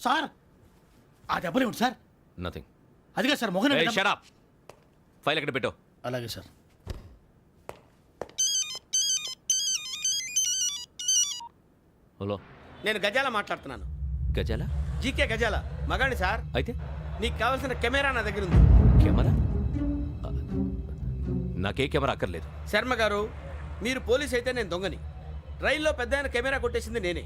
Sir ఆ దెబ్బలు ఏమిటి సార్? నథింగ్. అదిగా సార్ మొహన్ షట్ అప్. ఫైల్ ఎక్కడ పెట్టు. అలాగే సార్. హలో, నేను గజాల మాట్లాడుతున్నాను. గజాల? జీకే గజాల మగాండి సార్. అయితే నీకు కావాల్సిన కెమెరా నా దగ్గర ఉంది. కెమెరా? నాకే కెమెరా అక్కర్లేదు. శర్మ గారు, మీరు పోలీస్ అయితే నేను దొంగని. రైల్లో పెద్ద ఆయన కెమెరా కొట్టేసింది నేనే.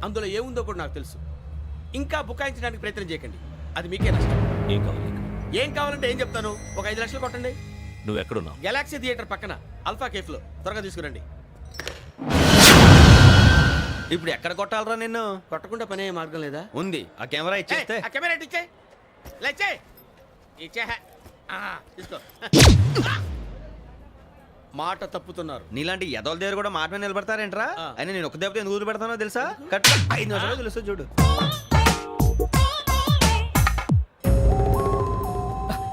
అందులో ఏముందో కూడా నాకు తెలుసు. ఇంకా బుకాయించడానికి ప్రయత్నం చేయకండి, అది మీకే నష్టం. ఏం కావాలి నీకు? ఏం కావాలంటే ఏం చెప్తాను, ఒక 5 లక్షలు కొట్టండి. నువ్వు ఎక్కడున్నావు? గెలాక్సీ థియేటర్ పక్కన అల్ఫా కేఫ్లో. త్వరగా తీసుకురండి. ఇప్పుడు ఎక్కడ కొట్టాలరా నిన్ను? కొట్టకుండా పనే మార్గం లేదా? ఉంది. ఆ కెమెరా ఇచ్చేస్తే. ఆ కెమెరా ఇచ్చే లేచే ఇచ్చే తీసుకో. మాట తప్పుతున్నారు. నీలాంటి ఎదల దగ్గర కూడా మాట మీద నిలబడతారేంట్రా? ఆ. అని నేను ఒక దెబ్బతో ఎందుకు ఊరు పెడతానో తెలుసా? కట్ 5 నిమిషాలు తెలుసు చూడు.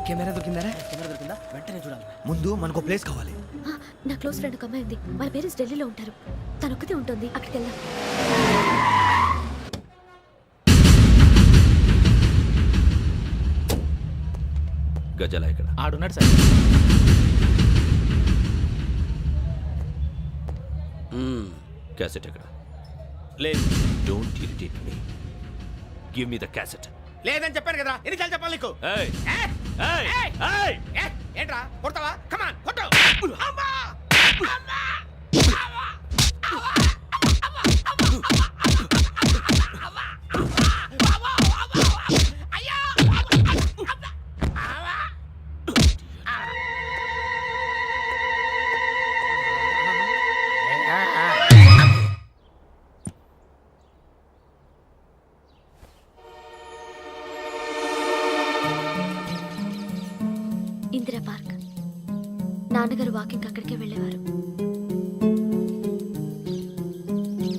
కెమెరా దొరికిందా? వెంటనే చూడాలి. ముందు మనకు ప్లేస్ కావాలి. నా క్లోజ్ ఫ్రెండ్ ఒక అమ్మాయి ఉంది. వాళ్ళ పేరెంట్స్ ఢిల్లీలో ఉంటారు. తను ఒక్కతే ఉంటుంది. అక్కడికి వెళ్దాం. గజాల ఇక్కడ ఆడున్నాడు సార్. క్యాసెట్ ఎక్కడ? లేదు. Don't irritate me. Give me the cassette. లేదని చెప్పాను కదా, ఎన్నిసార్లు చెప్పాలి నీకు? ఏయ్ ఏయ్! ఏయ్ ఏయ్! ఏయ్! ఏయ్! ఏంట్రా కొడతావా? కమాన్ కొట్టు. అమ్మా! అమ్మా! ఇందిరా పార్క్. నాన్నగారు వాకింగ్ అక్కడికే వెళ్ళేవారు.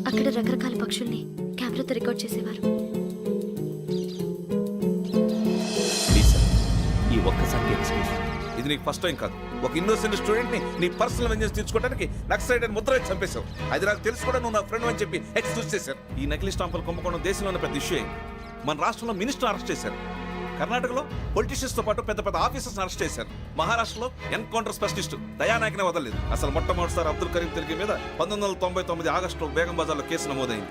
అక్కడ రకరకాల పక్షుల్ని కెమెరాతో రికార్డ్ చేసేవారు. ప్లీజ్ సార్, ఈ ఒక్కసారి ఎక్స్క్యూజ్. ఇది నీకు ఫస్ట్ టైం కాదు. ఒక ఇన్నోసెంట్ స్టూడెంట్ ని నీ పర్సనల్ వెంజెన్స్ తీర్చుకోవడానికి నక్సలైట్ అని ముద్ర వేసి చంపేశావు. అది నాకు తెలుసు కూడా నువ్వు నా ఫ్రెండ్ అని చెప్పి ఎక్స్క్యూజ్ చేశారు. ఈ నకిలీ స్టాంపులు కుంభకోణం దేశంలోనే పెద్ద ఇష్యూ అయింది. మన రాష్ట్రంలో మినిస్టర్ అరెస్ట్ చేశారు. కర్ణాటకలో పొలిటీషియన్స్ తో పాటు పెద్ద పెద్ద ఆఫీసర్స్ అరెస్ట్ చేశారు. మహారాష్ట్రలో ఎన్కౌంటర్ స్పెషలిస్ట్ దయానాయకనే వదలలేదు. అసలు మొట్టమొదటిసారి అబ్దుల్ కరీం తిరిగి మీద 1999 ఆగస్టులో బేగం బజార్లో కేసు నమోదైంది.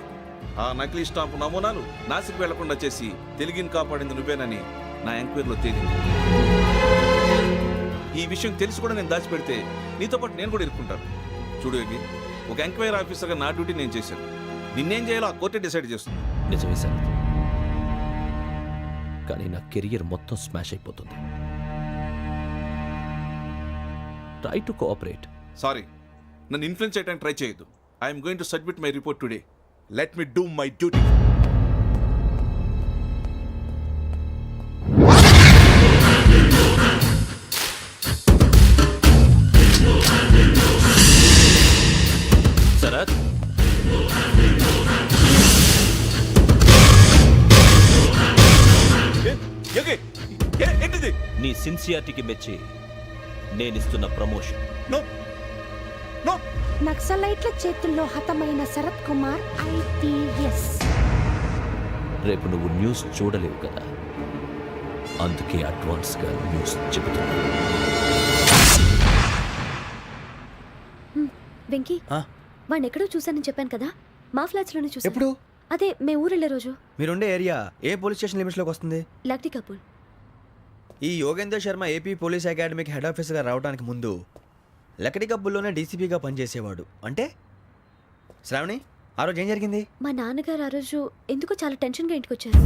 ఆ నకిలీ స్టాంపు నమూనాలు నాసిక్ వెళ్లకుండా చేసి తెలుగుని కాపాడింది నువ్వేనని నా ఎంక్వైరీలో తేలింది. ఈ విషయం తెలిసి కూడా నేను దాచిపెడితే నీతో పాటు నేను కూడా ఇరుక్కుంటాను. చూడు యోగి, ఒక ఎంక్వైరీ ఆఫీసర్గా నా డ్యూటీ నేను చేశాను. నిన్నేం చేయాలో ఆ కోర్టే డిసైడ్ చేస్తుంది. నిజమే సార్, కానీ నా కెరియర్ మొత్తం స్మాష్ అయిపోతుంది. Try to cooperate. సారీ, నన్ను ఇన్ఫ్లుయెన్స్ చేయడానికి ట్రై చేయొద్దు. I'm going to submit my report today. Let me do my duty. Sharath, ఏంటిది? నీ సిన్సియారిటీకి మెచ్చి నేనిస్తున్న ప్రమోషన్. No no. నక్సలైట్ల చేతుల్లో హతమైన శరత్ కుమార్ IPS. రేపు నువ్వు న్యూస్ చూడలేవు కదా, అందుకే అడ్వాన్స్ గా న్యూస్ చెబుతున్నా. వెంకీ, వాడిని ఎక్కడో చూశానని చెప్పాను కదా, మా ఫ్లాట్స్ లోనే చూసాను. ఎప్పుడు? అదే మేము ఊరెళ్ళే రోజు. మీరుండే ఏరియా ఏ పోలీస్ స్టేషన్ లిమిట్స్ లోకి వస్తుంది? లక్టీ కపూల్. ఈ యోగేందర్ శర్మ ఏపీ పోలీస్ అకాడమీకి హెడ్ ఆఫీసర్గా రావడానికి ముందు లకడి కబ్బుల్లోనే డీసీపీగా పనిచేసేవాడు. అంటే శ్రావణి, ఆ రోజు ఏం జరిగింది? మా నాన్నగారు ఆ రోజు ఎందుకో చాలా టెన్షన్గా ఇంటికి వచ్చారు.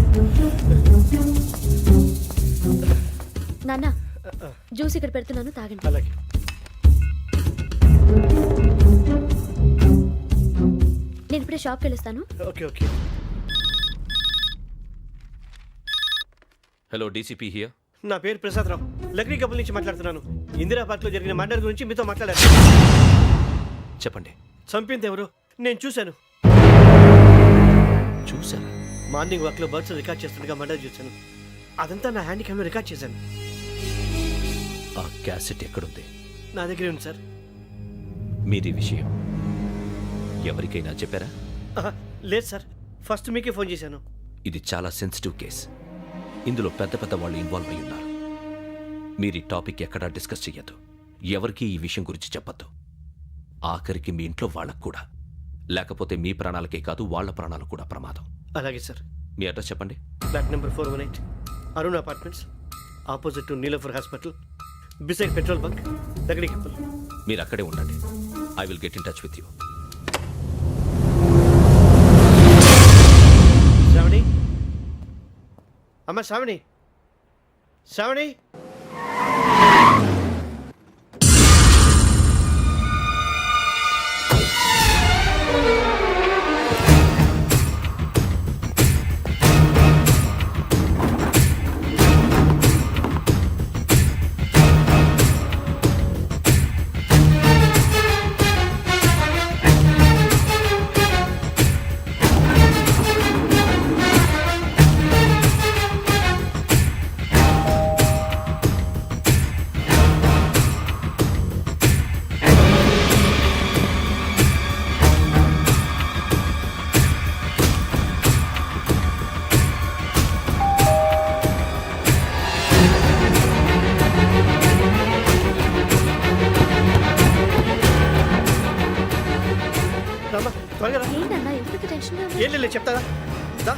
నాన్న, జ్యూస్ ఇక్కడ పెడుతున్నాను, తాగండి. అలాగే. నేను ఇప్పుడే షాప్కి వెళ్ళొస్తాను. Okay okay. Hello, DCP here. నా పేరు ప్రసాదరావు, లక్డీ కపుల్ నుంచి మాట్లాడుతున్నాను. ఇందిరా పార్క్ లో జరిగిన మర్డర్ గురించి మీతో మాట్లాడారు. చెప్పండి. చంపింది ఎవరు? నేను చూశాను. చూసారా? మార్నింగ్ వాక్ లో బర్డ్స్ రికార్డ్ చేస్తుండగా మర్డర్ చూశాను. అదంతా నా హ్యాండ్ క్యామ్ లో రికార్డ్ చేశాను. ఆ క్యాసెట్ ఎక్కడుంది? నా దగ్గరే ఉంది సార్. మీది విషయం ఎవరికైనా చెప్పారా? లేదు సార్, ఫస్ట్ మీకే ఫోన్ చేశాను. ఇది చాలా సెన్సిటివ్ కేస్. ఇందులో పెద్ద పెద్ద వాళ్ళు ఇన్వాల్వ్ అయి ఉన్నారు. మీరు ఈ టాపిక్ ఎక్కడా డిస్కస్ చెయ్యొద్దు. ఎవరికీ ఈ విషయం గురించి చెప్పొద్దు. ఆఖరికి మీ ఇంట్లో వాళ్ళకు కూడా. లేకపోతే మీ ప్రాణాలకే కాదు వాళ్ళ ప్రాణాలు కూడా ప్రమాదం. అలాగే సార్. మీ అడ్రస్ చెప్పండి. Flat number 418 Arun apartments, opposite to Niloufer hospital, beside petrol bunk, Lakdikapul. మీరు అక్కడే ఉండండి. I will get in touch with you. Sravani, అమ్మ శ్రావణి, శ్రావణి. రామ్మా, త్వరగా రా. ఏంటన్నా ఎందుకు టెన్షన్ ఏం లేదు, చెప్తారా దా.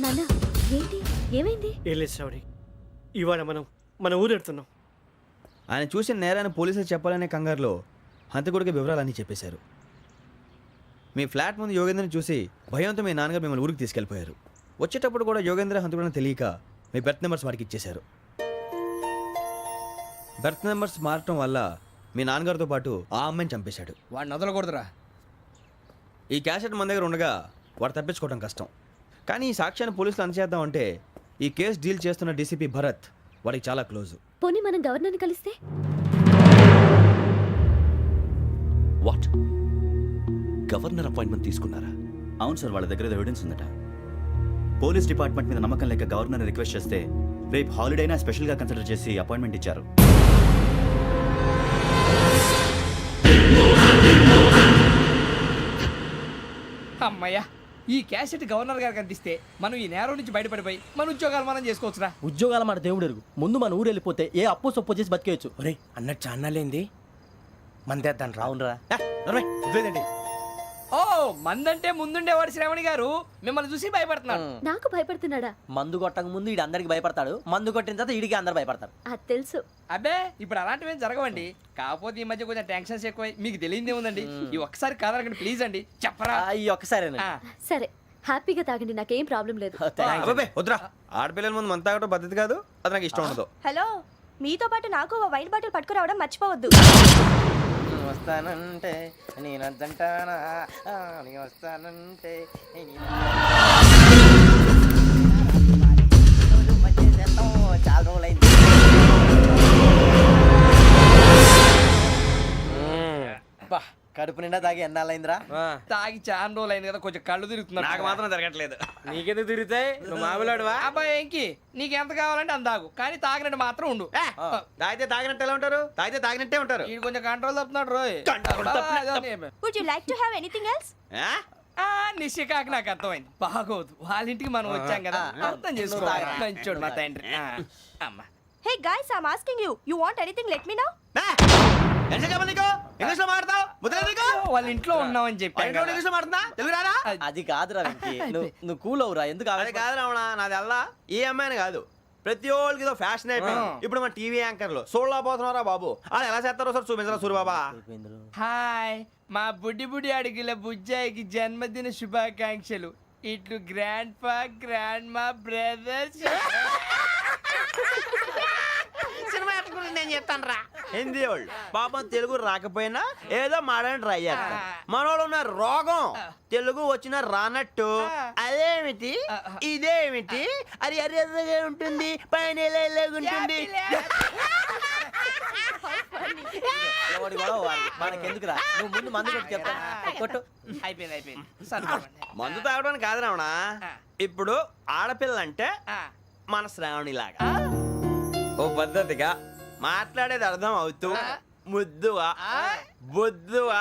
నాన్న ఏంటి ఏమైంది? ఏం లేదు శ్రావణి, ఇవాళ మనం మన ఊరెడుతున్నాం. ఆయన చూసిన నేరాన్ని పోలీసులు చెప్పాలనే కంగారులో హంతకుడికి వివరాలన్నీ చెప్పేశారు. మీ ఫ్లాట్ ముందు యోగేంద్రని చూసి భయంతో మీ నాన్నగారు మిమ్మల్ని ఊరికి తీసుకెళ్ళిపోయారు. వచ్చేటప్పుడు కూడా యోగేంద్ర హంతకుడని తెలియక మీ బెర్త్ నెంబర్స్ వారికి ఇచ్చేశారు. బెర్త్ నెంబర్స్ మారటం వల్ల మీ నాన్నగారితో పాటు ఆ అమ్మాయిని చంపేశాడు. వాడిని వదలకూడదురా. ఈ క్యాసెట్ మన దగ్గర ఉండగా వాడు తప్పించుకోవడం కష్టం. కానీ ఈ సాక్ష్యాన్ని పోలీసులు అందజేద్దామంటే ఈ కేసు డీల్ చేస్తున్న డీసీపీ భరత్ వాడికి చాలా క్లోజు. పోనీ మనం గవర్నర్ని కలిస్తే? వాట్? గవర్నర్ అపాయింట్మెంట్ తీసుకున్నారా? అవును సార్, వాళ్ళ దగ్గర ఎవిడెన్స్ ఉందట. పోలీస్ డిపార్ట్మెంట్ మీద నమ్మకం లేక గవర్నర్ రిక్వెస్ట్ చేస్తే రేపు హాలిడేనా స్పెషల్గా కన్సిడర్ చేసి అపాయింట్మెంట్ ఇచ్చారు. అమ్మయ్యా, ఈ క్యాసెట్ గవర్నర్ గారికి అందిస్తే మనం ఈ నేరం నుంచి బయటపడిపోయి మన ఉద్యోగాలు మనం చేసుకోవచ్చురా. ఉద్యోగాల మాట దేవుడు ఎరుగు. ముందు మన ఊరు వెళ్ళిపోతే ఏ అప్పు సొప్పు చేసి బతికేయచ్చు. ఒరే అన్నట్టు చాన్నాలేంది మందేద్దాను రా. అవునరా. వదిలేదండి. ఓ మందంటే ముందుండేవాడు శ్రావణి గారు మిమ్మల్ని చూసి భయపడుతున్నాడు. నాకు భయపడుతున్నాడా? మందు కొట్టక ముందు ఈడు అందరికి భయపడతాడు, మందు కొట్టిన తర్వాత ఈడికి అందరు భయపడతారు. అది తెలుసు. అబ్బే ఇప్పుడు అలాంటివి ఏం జరగవండి. కాకపోతే ఈ మధ్య కొంచెం టెన్షన్స్ ఎక్కువై మీకు తెలియదే ఉందండి. ఈ ఒక్కసారి కాదనకండి ప్లీజ్ అండి, చెప్పరా. ఈ ఒక్కసారి ఆ, సరే హ్యాపీగా తాగండి, నాకేం ప్రాబ్లం లేదు. అబ్బాబే వద్దురా, ఆడపిల్లల ముందు మంత తాగడం పద్ధతి కాదు. అది నాకు ఇష్టం ఉండదు. హలో, మీతో పాటు నాకు ఓ వైన్ బాటిల్ పట్టుకురావడం మర్చిపోవద్దు. వస్తానంటే నేనంటానా, వస్తానంటే చాలా రోజులైంది. కడుపు నిండా తాగి ఎన్నాళ్ళైందిరా? తాగి చాలా రోజులు అయింది కదా, కొంచెం కళ్ళు తిరుగుతున్నాడు. నాకు మాత్రం జరగట్లేదు. నీకెందుకు తిరుగుతాయి? నువ్వు మామూలుడువా? అబ్బాయి ఏంకి నీకు ఎంత కావాలంటే అంత తాగు, కానీ తాగినట్టు మాత్రం ఉండు. తాగితే తాగినట్టు ఎలా ఉంటారు? తాగితే తాగినట్టే ఉంటారు. వీడు కొంచెం కంట్రోల్ తప్పుతున్నాడు రోయ్. Would you like to have anything else? నిశ్చికాకి నాకు అర్థమైంది. బాగోదు, వాళ్ళ ఇంటికి మనం వచ్చాం కదా, అర్థం చేసుకోవాలి. మంచోడు మా తండ్రి. అమ్మా hey guys, I am asking you, you want anything let me know. English లో మాట్లాడతావు? వాళ్ళ ఇంట్లో ఉన్నామని చెప్పాను కదా. ఇంగ్లీష్ లో మాట్లాడుతున్నా? తెలుగు రాదా? అది కాదురా వెంకీ, నువ్వు కూల్ అవురా. ఎందుకు అది కాదు రావణ, నాది అల్లా ఏ అమ్మాయిని కాదు. ప్రతి ఒక్కరికి ఇదో ఫ్యాషన్ అయిపోయింది. ఇప్పుడు మన టీవీ యాంకర్లు సోళ్ళ పోతున్నారా బాబు. వాళ్ళు ఎలా చేస్తారో సార్ చూపించరా సూరిబాబా. హాయ్, మా బుడ్డి బుడి అడిగిల బుజ్జాయికి జన్మదిన శుభాకాంక్షలు. ఇట్లు గ్రాండ్ ఫా గ్రాండ్ మా బ్రదర్స్. సినిమా గురించి నేను చెప్తాను రా. హిందీ వాళ్ళు పాపం తెలుగు రాకపోయినా ఏదో మాడని ట్రై చేస్తారు. మనోళ్ళు ఉన్న రోగం తెలుగు వచ్చిన రానట్టు అదేమిటి ఇదేమిటి అది అరిగా ఉంటుంది పైన ఉంటుంది. ఎవడి గొడవ వాడిది. మనకెందుకురా నువ్వు ముందు మందు కొట్టి చెప్తాను కొట్టు. అయిపోయింది సరిపోండి. మందు తాగడానికి కాదు రావణ. ఇప్పుడు ఆడపిల్ల అంటే మన శ్రావణిలాగా ఓ పద్ధతిగా మాట్లాడేది అర్థం అవుతూ ముద్దువా బొద్దువా